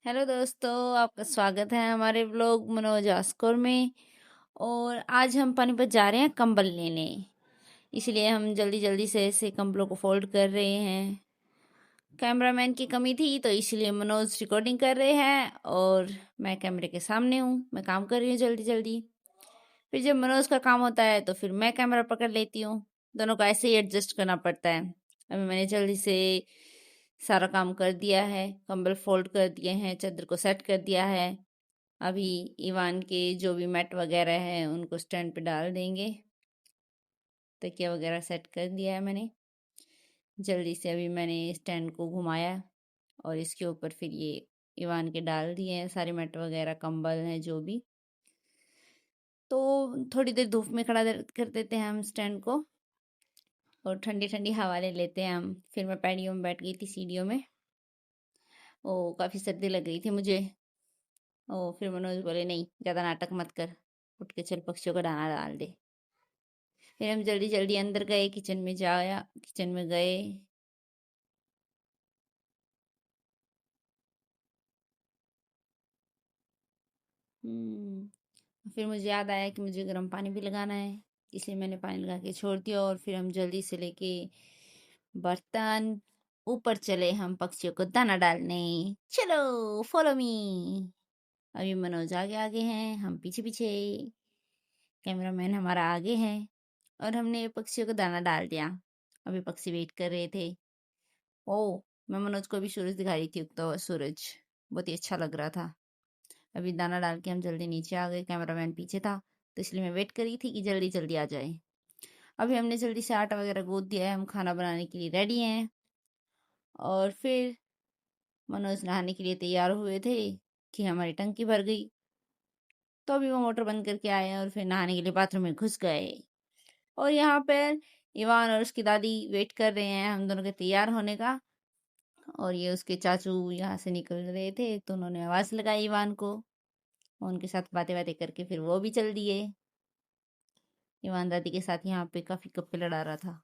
Hello दोस्तों, आपका स्वागत है हमारे व्लॉग मनोज आस्कोर में। और आज हम पानीपत जा रहे हैं कंबल लेने। इसलिए हम जल्दी जल्दी से ऐसे कंबलों को फोल्ड कर रहे हैं। कैमरामैन की कमी थी तो इसलिए मनोज रिकॉर्डिंग कर रहे हैं और मैं कैमरे के सामने हूँ। मैं काम कर रही हूँ जल्दी जल्दी। फिर जब मनोज का काम होता है तो फिर मैं कैमरा पकड़ लेती हूँ। दोनों को ऐसे ही एडजस्ट करना पड़ता है। अभी मैंने जल्दी से सारा काम कर दिया है। कंबल फोल्ड कर दिए हैं, चादर को सेट कर दिया है। अभी इवान के जो भी मैट वगैरह है उनको स्टैंड पे डाल देंगे। तकिया वगैरह सेट कर दिया है मैंने। जल्दी से अभी मैंने स्टैंड को घुमाया और इसके ऊपर फिर ये इवान के डाल दिए हैं सारे मैट वगैरह, कंबल हैं जो भी। तो थोड़ी देर धूप में खड़ा कर देते हैं हम स्टैंड को और ठंडी ठंडी हवा ले लेते हैं हम। फिर मैं पैडियों में बैठ गई थी, सीढ़ियों में। ओ, काफ़ी सर्दी लग रही थी मुझे। ओ, फिर मनोज बोले नहीं, ज़्यादा नाटक मत कर, उठ के चल पक्षियों का दाना डाल दे। फिर हम जल्दी जल्दी अंदर गए, किचन में जाया, किचन में गए। फिर मुझे याद आया कि मुझे गर्म पानी भी लगाना है, इसलिए मैंने पानी लगा के छोड़ दिया और फिर हम जल्दी से लेके बर्तन ऊपर चले हम पक्षियों को दाना डालने। चलो, फॉलो मी। अभी मनोज आगे आगे हैं, हम पीछे पीछे। कैमरामैन हमारा आगे है और हमने पक्षियों को दाना डाल दिया। अभी पक्षी वेट कर रहे थे। ओ, मैं मनोज को भी सूरज दिखा रही थी, उगता हुआ सूरज। बहुत ही अच्छा लग रहा था। अभी दाना डाल के हम जल्दी नीचे आ गए। कैमरामैन पीछे था तो इसलिए मैं वेट करी थी कि जल्दी जल्दी आ जाए। अभी हमने जल्दी से आटा वगैरह गूंथ दिया है, हम खाना बनाने के लिए रेडी हैं। और फिर मनोज नहाने के लिए तैयार हुए थे कि हमारी टंकी भर गई। तो अभी वो मोटर बंद करके आए और फिर नहाने के लिए बाथरूम में घुस गए। और यहाँ पर इवान और उसकी दादी वेट कर रहे हैं हम दोनों के तैयार होने का। और ये उसके चाचू यहाँ से निकल रहे थे तो उन्होंने आवाज़ लगाई इवान को। उनके साथ बातें बातें करके फिर वो भी चल दिए। ईमान दादी के साथ यहाँ पे काफ़ी गप्पे लड़ा रहा था।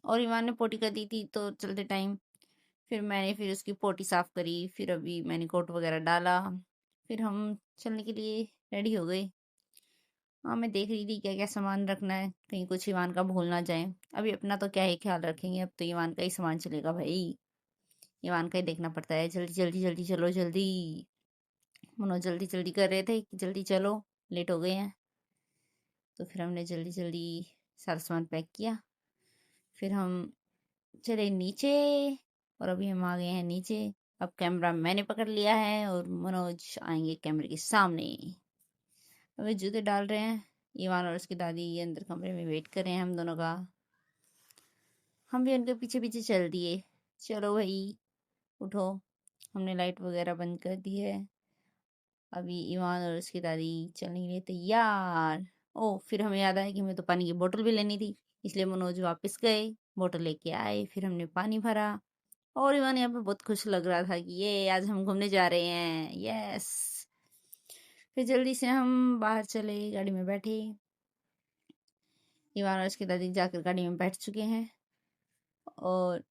और ईमान ने पोटी कर दी थी तो चलते टाइम फिर उसकी पोटी साफ करी। फिर अभी मैंने कोट वगैरह डाला। फिर हम चलने के लिए रेडी हो गए। हाँ, मैं देख रही थी क्या क्या सामान रखना है, कहीं कुछ ईमान का भूल ना जाए। अभी अपना तो क्या ही ख्याल रखेंगे, अब तो ईमान का ही सामान चलेगा भाई। ईमान का ही देखना पड़ता है। जल्दी जल्दी जल्दी चलो जल्दी। मनोज जल्दी जल्दी कर रहे थे कि जल्दी चलो, लेट हो गए हैं। तो फिर हमने जल्दी जल्दी सारा सामान पैक किया। फिर हम चले नीचे और अभी हम आ गए हैं नीचे। अब कैमरा मैंने पकड़ लिया है और मनोज आएंगे कैमरे के सामने। अभी जूते डाल रहे हैं। ईवान और उसकी दादी अंदर कमरे में वेट कर रहे हैं हम दोनों का। हम भी उनके पीछे पीछे चल दिए। चलो भाई, उठो। हमने लाइट वगैरह बंद कर दी है। अभी ईवान और उसकी दादी चलने के लिए तैयार। ओ, फिर हमें याद आया कि हमें तो पानी की बोतल भी लेनी थी, इसलिए मनोज वापस गए, बोतल लेके आए। फिर हमने पानी भरा और ईवान यहाँ पे बहुत खुश लग रहा था कि ये आज हम घूमने जा रहे हैं, यस। फिर जल्दी से हम बाहर चले, गाड़ी में बैठे। ईवान और उसकी दादी जाकर गाड़ी में बैठ चुके हैं और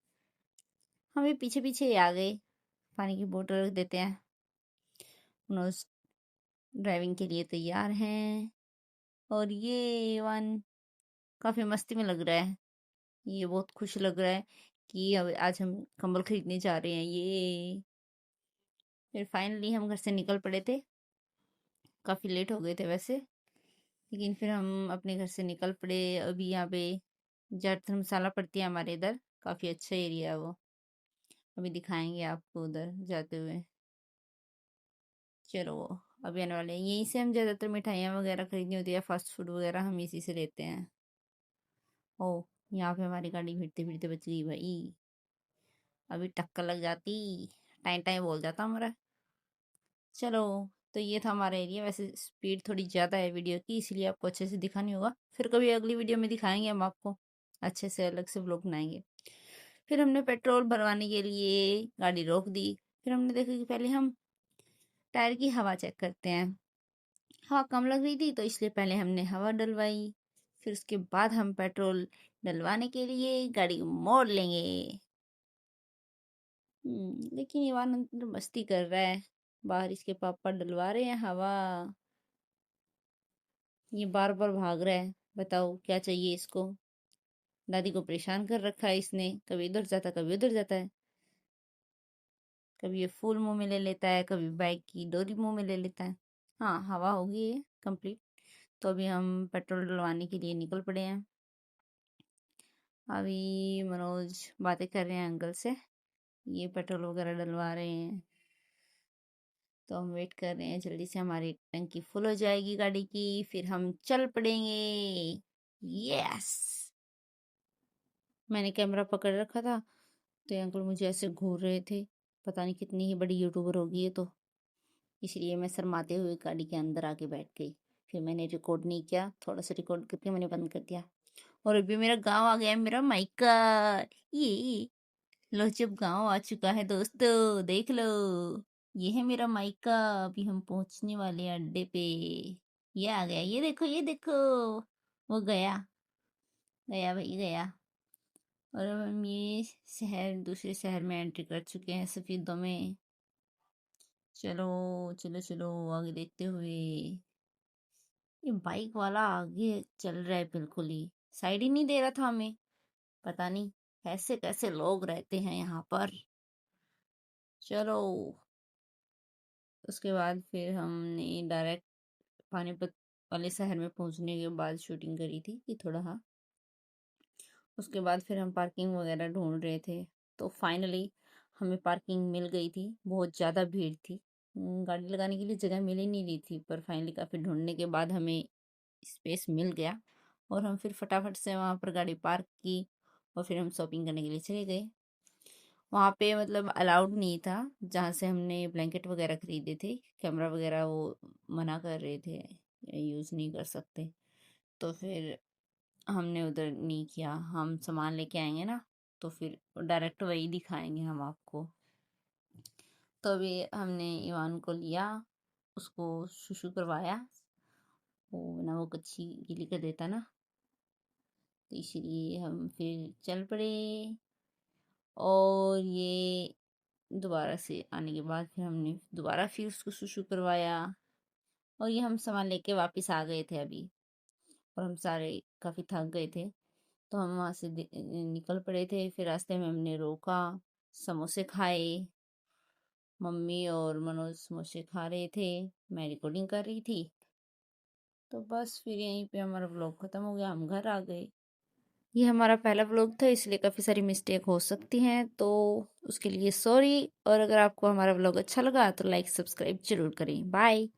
हम भी पीछे पीछे ही आ गए। पानी की बोतल रख देते हैं। मनोज ड्राइविंग के लिए तैयार हैं और ये ईवान काफ़ी मस्ती में लग रहा है। ये बहुत खुश लग रहा है कि अब आज हम कंबल खरीदने जा रहे हैं, ये। फिर फाइनली हम घर से निकल पड़े थे। काफ़ी लेट हो गए थे वैसे, लेकिन फिर हम अपने घर से निकल पड़े। अभी यहाँ पे जाट धर्मशाला पड़ती है हमारे इधर, काफ़ी अच्छा एरिया है वो। अभी दिखाएंगे आपको उधर जाते हुए। चलो, अभी आने वाले हैं। यहीं से हम ज़्यादातर मिठाइयाँ वगैरह खरीदनी होती है, फास्ट फूड वगैरह हम इसी से लेते हैं। ओ, यहाँ पे हमारी गाड़ी भिड़ते भिड़ते बच गई भाई। अभी टक्कर लग जाती, टाइम टाइम बोल जाता हमारा। चलो, तो ये था हमारा एरिया। वैसे स्पीड थोड़ी ज़्यादा है वीडियो की, इसलिए आपको अच्छे से दिखा नहीं होगा। फिर कभी अगली वीडियो में दिखाएंगे हम आपको, अच्छे से अलग से व्लॉग बनाएंगे। फिर हमने पेट्रोल भरवाने के लिए गाड़ी रोक दी। फिर हमने देखा कि पहले हम टायर की हवा चेक करते हैं। हवा कम लग रही थी तो इसलिए पहले हमने हवा डलवाई। फिर उसके बाद हम पेट्रोल डलवाने के लिए गाड़ी को मोड़ लेंगे। लेकिन इवान अंदर मस्ती कर रहा है। बाहर इसके पापा डलवा रहे हैं हवा। ये बार बार भाग रहा है। बताओ क्या चाहिए इसको। दादी को परेशान कर रखा है इसने। कभी इधर जाता कभी उधर जाता है। कभी ये फूल मुंह में ले लेता है, कभी बाइक की डोरी मुंह में ले लेता है। हाँ, हवा हो गई है कंप्लीट। तो अभी हम पेट्रोल डलवाने के लिए निकल पड़े हैं। अभी मनोज बातें कर रहे हैं अंकल से। ये पेट्रोल वगैरह डलवा रहे हैं। तो हम वेट कर रहे हैं, जल्दी से हमारी टंकी फुल हो जाएगी गाड़ी की, फिर हम चल पड़ेंगे। यस। मैंने कैमरा पकड़ रखा था, तो ये अंकल मुझे ऐसे घूर रहे थे। पता नहीं कितनी ही बड़ी यूट्यूबर होगी ये तो। इसलिए मैं शर्माते हुए गाड़ी के अंदर आके बैठ गई। फिर मैंने रिकॉर्ड नहीं किया, थोड़ा सा रिकॉर्ड करके मैंने बंद कर दिया। और अभी मेरा गांव आ गया है, मेरा मायका। ये लो, जब गांव आ चुका है दोस्तों, देख लो। ये है मेरा मायका। अभी हम पहुंचने वाले हैं अड्डे पे। ये आ गया, ये देखो ये देखो। वो गया, गया भाई गया। और अब हम ये शहर, दूसरे शहर में एंट्री कर चुके हैं सफेदों में। चलो चलो चलो, आगे देखते हुए। ये बाइक वाला आगे चल रहा है बिल्कुल ही। साइड ही नहीं दे रहा था हमें। पता नहीं कैसे कैसे लोग रहते हैं यहाँ पर। चलो। उसके बाद फिर हमने डायरेक्ट पानीपत वाले शहर में पहुंचने के बाद शूटिंग करी थी कि थोड़ा, हाँ। उसके बाद फिर हम पार्किंग वगैरह ढूंढ रहे थे। तो फाइनली हमें पार्किंग मिल गई थी। बहुत ज़्यादा भीड़ थी। गाड़ी लगाने के लिए जगह मिल ही नहीं रही थी, पर फाइनली काफ़ी ढूंढने के बाद हमें स्पेस मिल गया। और हम फिर फटाफट से वहाँ पर गाड़ी पार्क की, और फिर हम शॉपिंग करने के लिए चले गए। वहाँ पे मतलब अलाउड नहीं था, जहाँ से हमने ब्लैंकेट वगैरह खरीदे थे। कैमरा वगैरह वो मना कर रहे थे, यूज़ नहीं कर सकते। तो फिर हमने उधर नहीं किया। हम सामान लेके आएंगे ना, तो फिर डायरेक्ट वही दिखाएंगे हम आपको। तो अभी हमने इवान को लिया, उसको शुशु करवाया। वो ना वो कच्ची गीली कर देता ना, तो इसलिए हम फिर चल पड़े। और ये दोबारा से आने के बाद फिर हमने दोबारा फिर उसको शुशु करवाया। और ये हम सामान लेके वापस आ गए थे अभी। और हम सारे काफ़ी थक गए थे, तो हम वहाँ से निकल पड़े थे। फिर रास्ते में हमने रोका, समोसे खाए। मम्मी और मनोज समोसे खा रहे थे, मैं रिकॉर्डिंग कर रही थी। तो बस फिर यहीं पे हमारा व्लॉग ख़त्म हो गया, हम घर आ गए। ये हमारा पहला व्लॉग था, इसलिए काफ़ी सारी मिस्टेक हो सकती हैं, तो उसके लिए सॉरी। और अगर आपको हमारा व्लॉग अच्छा लगा तो लाइक सब्सक्राइब जरूर करें। बाय।